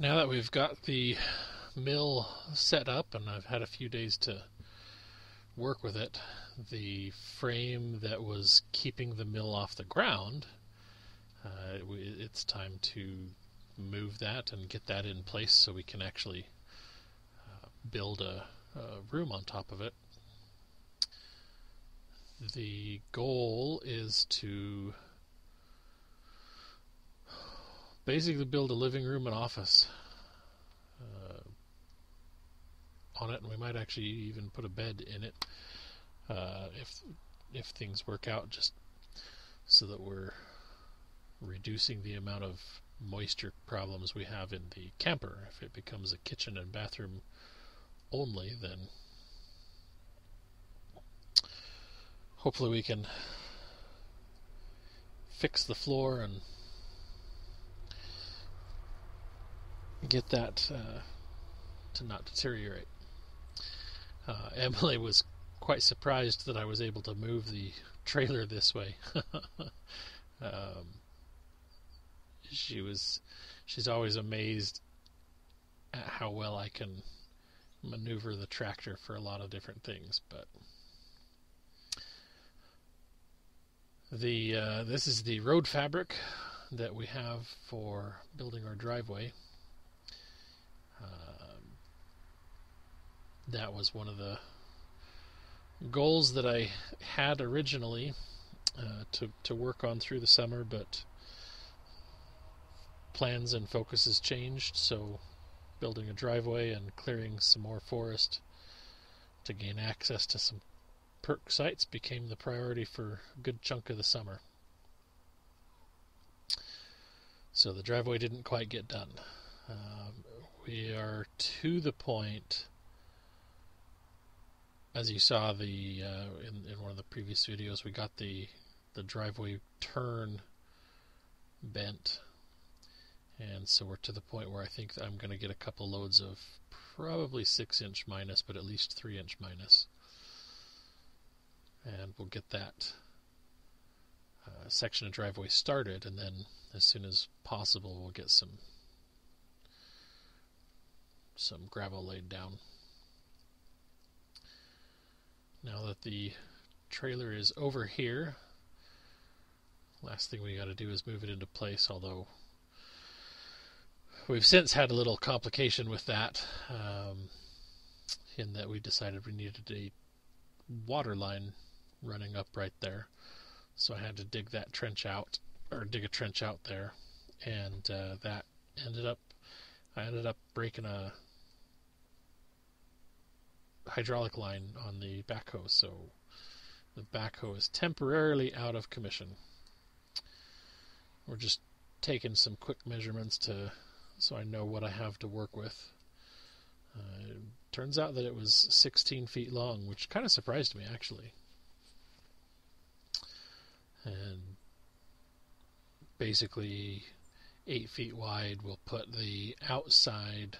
Now that we've got the mill set up and I've had a few days to work with it, the frame that was keeping the mill off the ground, it's time to move that and get that in place so we can actually build a room on top of it. The goal is to basically build a living room and office on it, and we might actually even put a bed in it if things work out, just so that we're reducing the amount of moisture problems we have in the camper. If it becomes a kitchen and bathroom only, then hopefully we can fix the floor and get that to not deteriorate. Emily was quite surprised that I was able to move the trailer this way. She's always amazed at how well I can maneuver the tractor for a lot of different things. But this is the road fabric that we have for building our driveway. That was one of the goals that I had originally to work on through the summer, but plans and focuses changed, so building a driveway and clearing some more forest to gain access to some perk sites became the priority for a good chunk of the summer. So the driveway didn't quite get done. We are to the point, as you saw in one of the previous videos, we got the driveway turn bent, and so we're to the point where I think I'm going to get a couple loads of probably 6-inch minus, but at least 3-inch minus, and we'll get that section of driveway started, and then as soon as possible we'll get some gravel laid down. Now that the trailer is over here, last thing we got to do is move it into place, although we've since had a little complication with that, in that we decided we needed a water line running up right there. So I had to dig a trench out there, and I ended up breaking a hydraulic line on the backhoe, so the backhoe is temporarily out of commission. We're just taking some quick measurements so I know what I have to work with. It turns out that it was 16 feet long, which kind of surprised me, actually. And basically 8 feet wide. We'll put the outside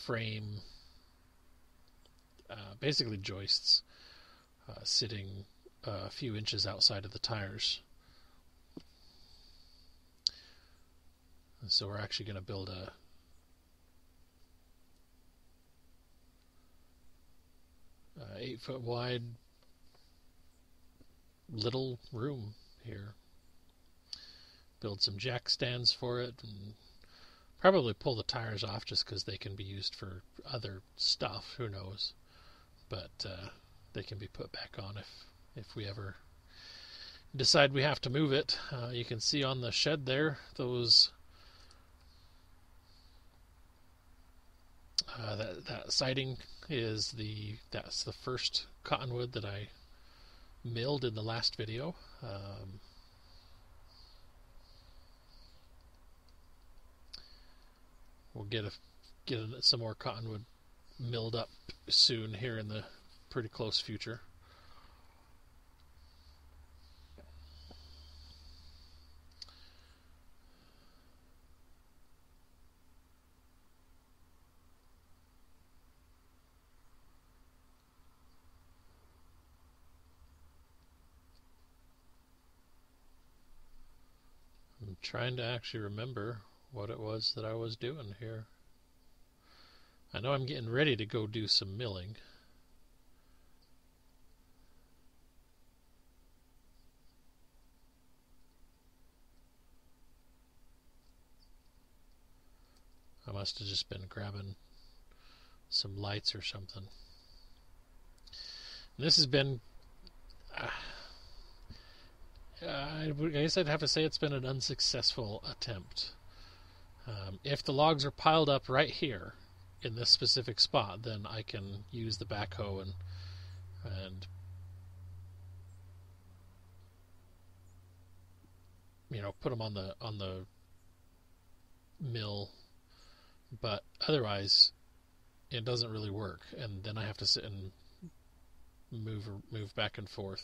frame, basically joists, sitting a few inches outside of the tires. And so we're actually going to build a uh, 8 foot wide little room here. Build some jack stands for it, and probably pull the tires off just because they can be used for other stuff, who knows. But they can be put back on if we ever decide we have to move it. You can see on the shed there, those that siding that's the first cottonwood that I milled in the last video. We'll get some more cottonwood milled up soon here in the pretty close future. I'm trying to actually remember what it was that I was doing here. I know I'm getting ready to go do some milling. I must have just been grabbing some lights or something. And this has been... I guess I'd have to say it's been an unsuccessful attempt. If the logs are piled up right here in this specific spot, then I can use the backhoe and put them on the mill. But otherwise, it doesn't really work, and then I have to sit and move back and forth.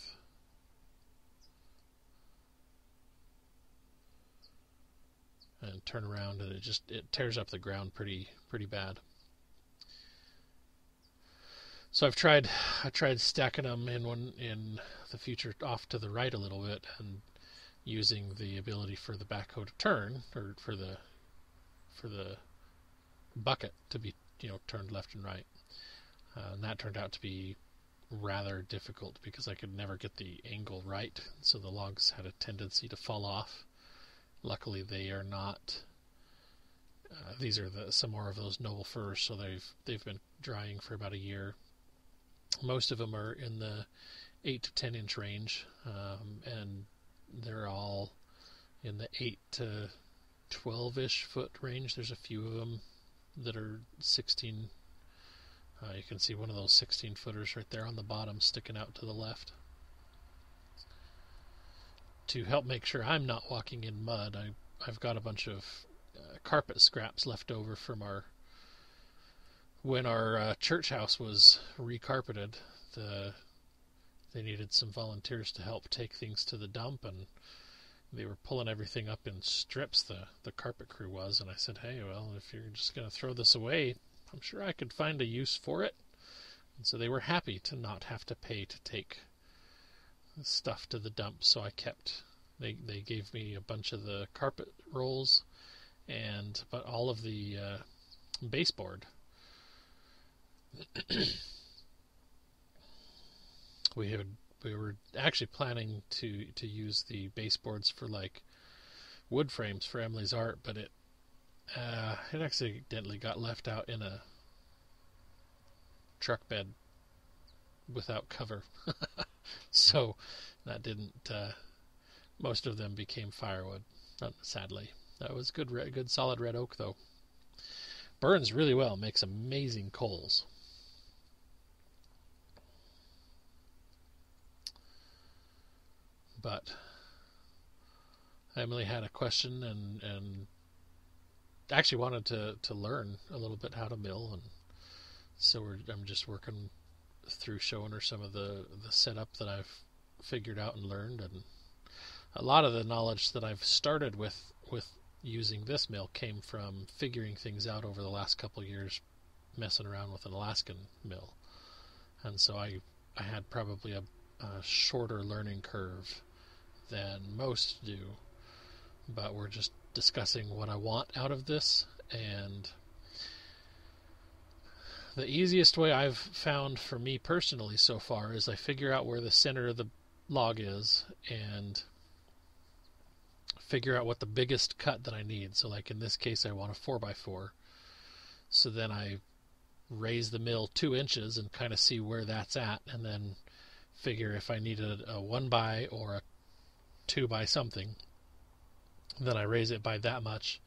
And turn around, and it tears up the ground pretty bad. So I tried stacking them in the future off to the right a little bit, and using the ability for the backhoe to turn, or for the bucket to be turned left and right. And that turned out to be rather difficult because I could never get the angle right, so the logs had a tendency to fall off. Luckily, they are not. These are some more of those noble firs, so they've been drying for about a year. Most of them are in the 8 to 10 inch range, and they're all in the 8 to 12-ish foot range. There's a few of them that are 16. You can see one of those 16 footers right there on the bottom sticking out to the left. To help make sure I'm not walking in mud, I've got a bunch of carpet scraps left over from when our church house was recarpeted. They needed some volunteers to help take things to the dump, and they were pulling everything up in strips, the carpet crew was, and I said, hey, well, if you're just going to throw this away, I'm sure I could find a use for it. And so they were happy to not have to pay to take stuff to the dump, so they gave me a bunch of the carpet rolls, but all of the baseboard. We were actually planning to use the baseboards for like wood frames for Emily's art, but it accidentally got left out in a truck bed without cover. So that didn't. Most of them became firewood, sadly. That was good solid red oak though. Burns really well, makes amazing coals. But Emily had a question and actually wanted to learn a little bit how to mill, and so I'm just working through showing her some of the setup that I've figured out and learned, and a lot of the knowledge that I've started with using this mill came from figuring things out over the last couple of years, messing around with an Alaskan mill, and so I had probably a shorter learning curve than most do, but we're just discussing what I want out of this. And the easiest way I've found for me personally so far is I figure out where the center of the log is and figure out what the biggest cut that I need. So like in this case I want a 4x4, so then I raise the mill 2 inches and kind of see where that's at, and then figure if I needed a 1x or a 2x something, then I raise it by that much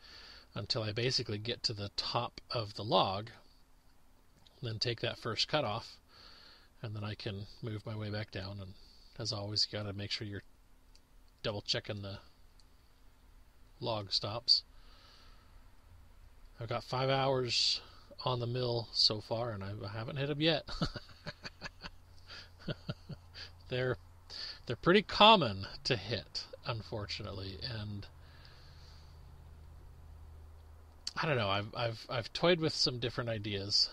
until I basically get to the top of the log, then take that first cut off, and then I can move my way back down. And as always, you got to make sure you're double checking the log stops. I've got 5 hours on the mill so far, and I haven't hit them yet. They're pretty common to hit, unfortunately, and I don't know. I've toyed with some different ideas.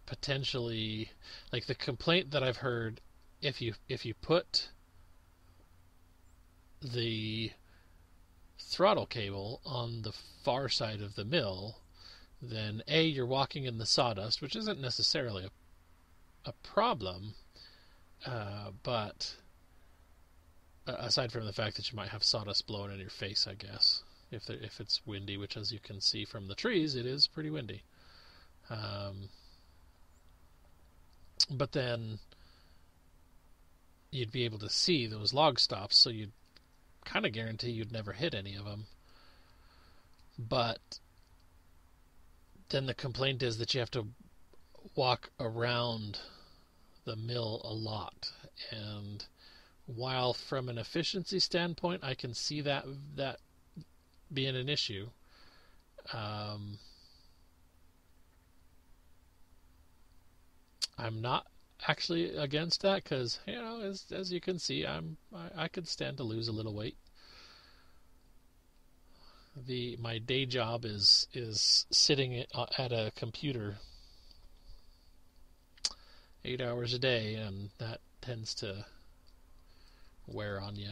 Potentially, like the complaint that I've heard, if you put the throttle cable on the far side of the mill, then A, you're walking in the sawdust, which isn't necessarily a problem, but aside from the fact that you might have sawdust blowing in your face, I guess, if it's windy, which as you can see from the trees, it is pretty windy. But then you'd be able to see those log stops, so you'd kind of guarantee you'd never hit any of them. But then the complaint is that you have to walk around the mill a lot. And while from an efficiency standpoint I can see that being an issue, I'm not actually against that, because as you can see, I could stand to lose a little weight. My day job is sitting at a computer 8 hours a day, and that tends to wear on you.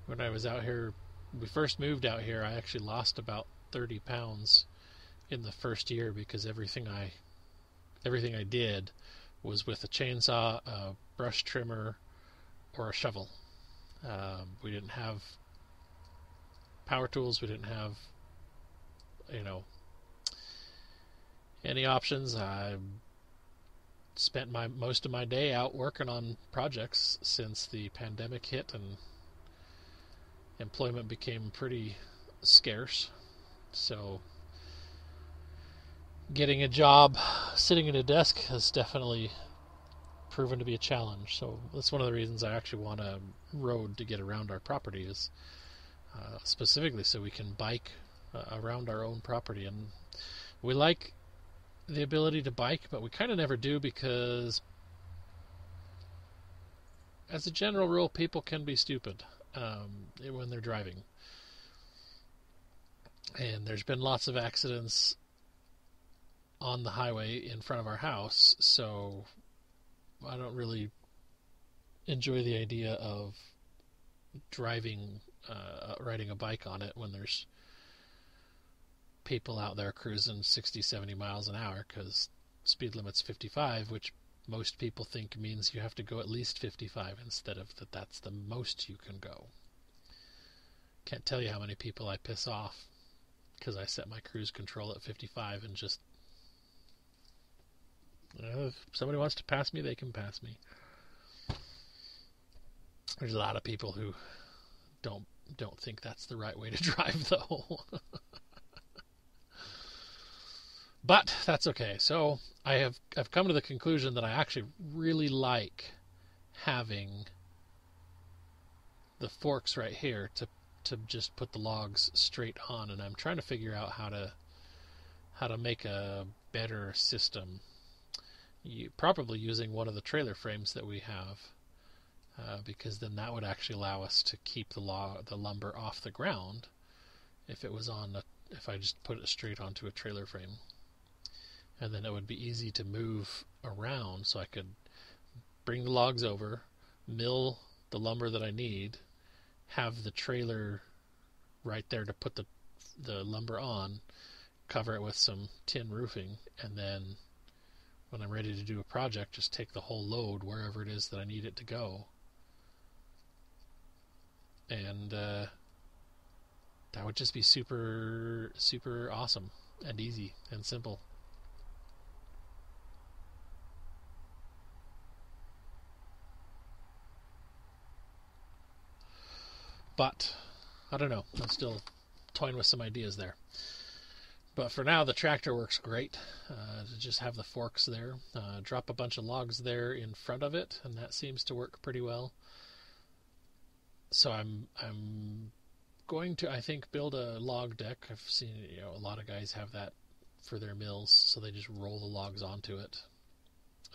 When I was out here, we first moved out here, I actually lost about 30 pounds in the first year, because everything I did was with a chainsaw, a brush trimmer, or a shovel. We didn't have power tools. We didn't have, any options. I spent most of my day out working on projects since the pandemic hit and employment became pretty scarce. So getting a job sitting at a desk has definitely proven to be a challenge. So that's one of the reasons I actually want a road to get around our property, is specifically so we can bike around our own property. And we like the ability to bike, but we kind of never do, because as a general rule, people can be stupid when they're driving. And there's been lots of accidents on the highway in front of our house, so I don't really enjoy the idea of driving, riding a bike on it when there's people out there cruising 60, 70 miles an hour, because speed limit's 55, which most people think means you have to go at least 55 instead of that's the most you can go. Can't tell you how many people I piss off because I set my cruise control at 55 and just, if somebody wants to pass me, they can pass me. There's a lot of people who don't think that's the right way to drive, though. But that's okay. So I've come to the conclusion that I actually really like having the forks right here to just put the logs straight on, and I'm trying to figure out how to make a better system. Probably using one of the trailer frames that we have, because then that would actually allow us to keep the lumber off the ground if I just put it straight onto a trailer frame. And then it would be easy to move around, so I could bring the logs over, mill the lumber that I need, have the trailer right there to put the lumber on, cover it with some tin roofing, and then when I'm ready to do a project, just take the whole load wherever it is that I need it to go. And that would just be super, super awesome and easy and simple. But I don't know. I'm still toying with some ideas there. But for now, the tractor works great. To just have the forks there, drop a bunch of logs there in front of it, and that seems to work pretty well. So I'm going to, I think, build a log deck. I've seen a lot of guys have that for their mills, so they just roll the logs onto it.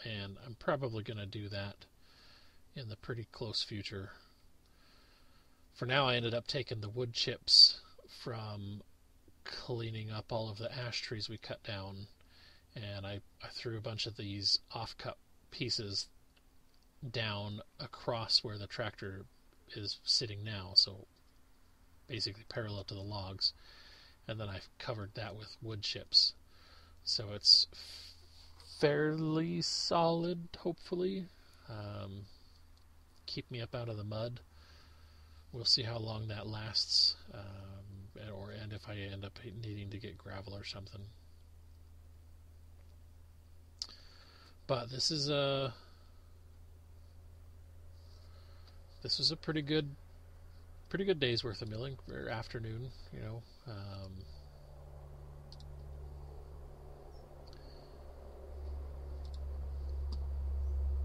And I'm probably going to do that in the pretty close future. For now, I ended up taking the wood chips from cleaning up all of the ash trees we cut down and I threw a bunch of these off-cut pieces down across where the tractor is sitting now, so basically parallel to the logs, and then I've covered that with wood chips. So it's fairly solid, hopefully. Keep me up out of the mud. We'll see how long that lasts, and if I end up needing to get gravel or something. But this is a pretty good day's worth of milling, or afternoon, you know.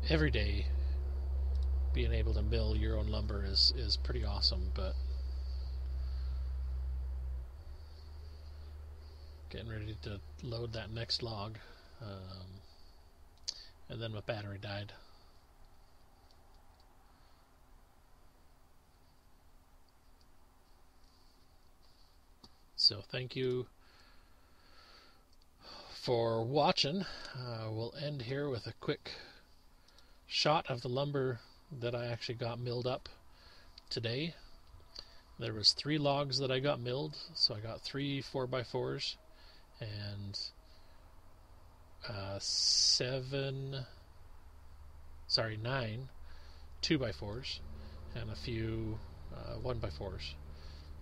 Every day being able to mill your own lumber is pretty awesome, but getting ready to load that next log, and then my battery died. So thank you for watching. We'll end here with a quick shot of the lumber that I actually got milled up today. There was 3 logs that I got milled, so I got 3 4x4s and 9 2x4s and a few 1x4s.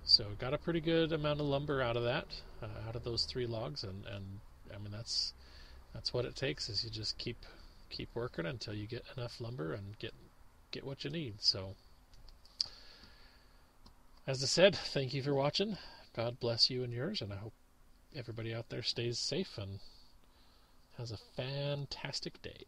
So got a pretty good amount of lumber out of that, out of those 3 logs, and I mean that's what it takes, is you just keep working until you get enough lumber and get what you need. So as I said, thank you for watching. God bless you and yours, and I hope everybody out there stays safe and has a fantastic day.